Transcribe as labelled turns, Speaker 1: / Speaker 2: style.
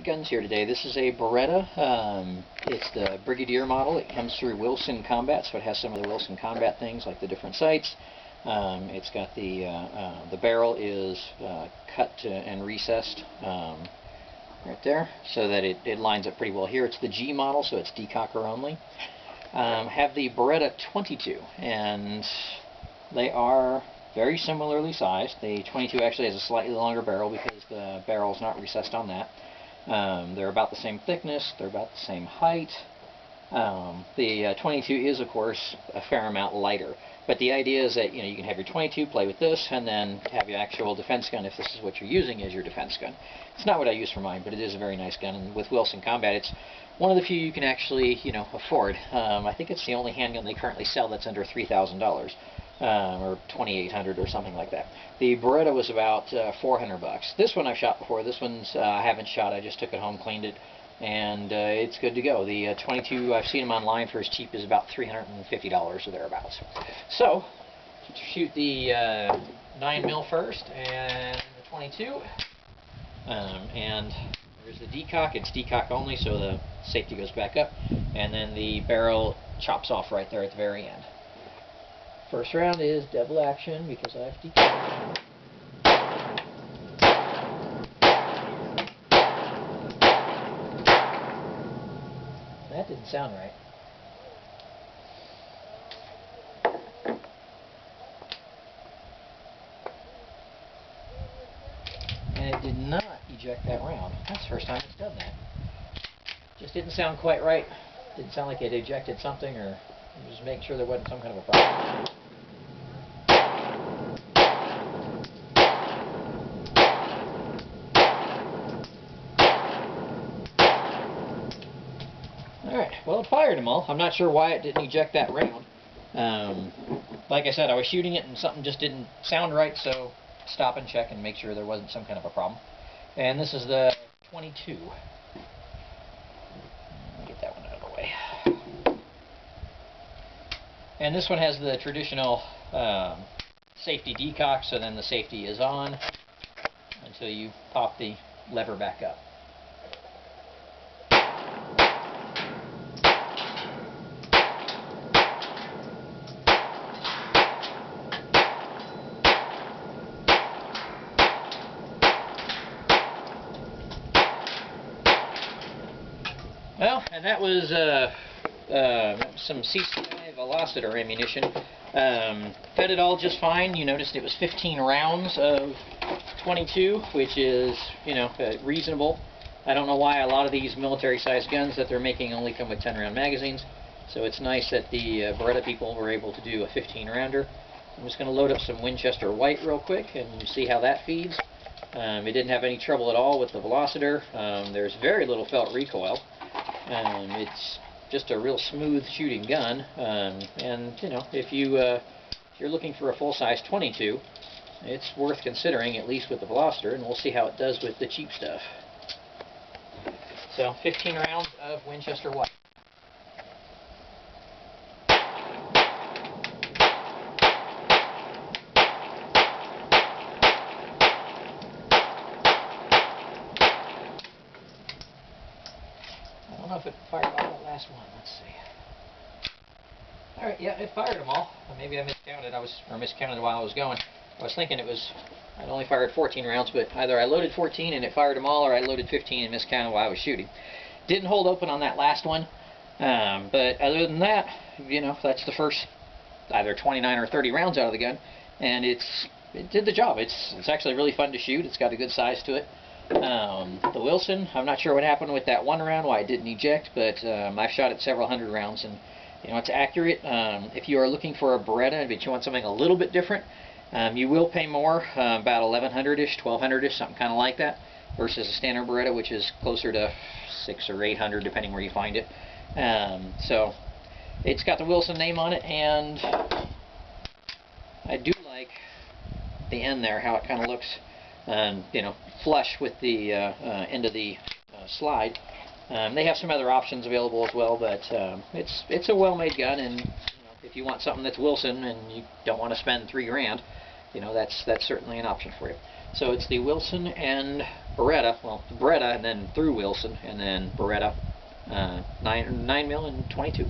Speaker 1: Guns here today. This is a Beretta. It's the Brigadier model. It comes through Wilson Combat, so it has some of the Wilson Combat things like the different sights. It's got the barrel is cut and recessed right there, so that it lines up pretty well here. It's the G model, so it's decocker only. Have the Beretta 22, and they are very similarly sized. The 22 actually has a slightly longer barrel because the barrel is not recessed on that. They're about the same thickness, they're about the same height. The 22 is, of course, a fair amount lighter. But the idea is that you can have your 22, play with this, and then have your actual defense gun if this is what you're using as your defense gun. It's not what I use for mine, but it is a very nice gun. And with Wilson Combat, it's one of the few you can actually, afford. I think it's the only handgun they currently sell that's under $3,000. Or $2,800 or something like that. The Beretta was about $400. This one I've shot before. This one's I haven't shot. I just took it home, cleaned it, and it's good to go. The 22, I've seen them online for as cheap as about $350 or thereabouts. So, shoot the 9mm first, and the 22, and there's the decock. It's decock only, so the safety goes back up, and then the barrel chops off right there at the very end. First round is double action because I have decocked. That didn't sound right. And it did not eject that round. That's the first time it's done that. Just didn't sound quite right. Didn't sound like it ejected something, or just making sure there wasn't some kind of a problem. Alright, well, it fired them all. I'm not sure why it didn't eject that round. Like I said, I was shooting it and something just didn't sound right, so stop and check and make sure there wasn't some kind of a problem. And this is the 22. Let me get that one out of the way. And this one has the traditional safety decock, so then the safety is on until you pop the lever back up. Well, and that was some C5 Velociter ammunition. Fed it all just fine. You noticed it was 15 rounds of 22, which is, reasonable. I don't know why a lot of these military-sized guns that they're making only come with 10-round magazines. So it's nice that the Beretta people were able to do a 15-rounder. I'm just going to load up some Winchester White real quick and see how that feeds. It didn't have any trouble at all with the Velociter. There's very little felt recoil. It's just a real smooth shooting gun, and if you're looking for a full-size 22, it's worth considering, at least with the Velociter, and we'll see how it does with the cheap stuff. So 15 rounds of Winchester White. I don't know if it fired all that last one. Let's see. Alright, yeah, it fired them all. Maybe I miscounted. Miscounted while I was going. I was thinking I'd only fired 14 rounds, but either I loaded 14 and it fired them all, or I loaded 15 and miscounted while I was shooting. Didn't hold open on that last one, but other than that, that's the first either 29 or 30 rounds out of the gun, and it did the job. It's actually really fun to shoot. It's got a good size to it. The Wilson, I'm not sure what happened with that one round, why it didn't eject, but I've shot it several hundred rounds, and it's accurate. If you are looking for a Beretta, but you want something a little bit different, you will pay more, about $1,100-ish, $1,200-ish, something kind of like that, versus a standard Beretta, which is closer to $600 or $800, depending where you find it. So it's got the Wilson name on it, and I do like the end there, how it kind of looks. Flush with the end of the slide. They have some other options available as well, but it's a well-made gun, and if you want something that's Wilson and you don't want to spend $3 grand, that's certainly an option for you. So it's the Wilson and Beretta, well, Beretta, and then through Wilson, and then Beretta 9mm and 22.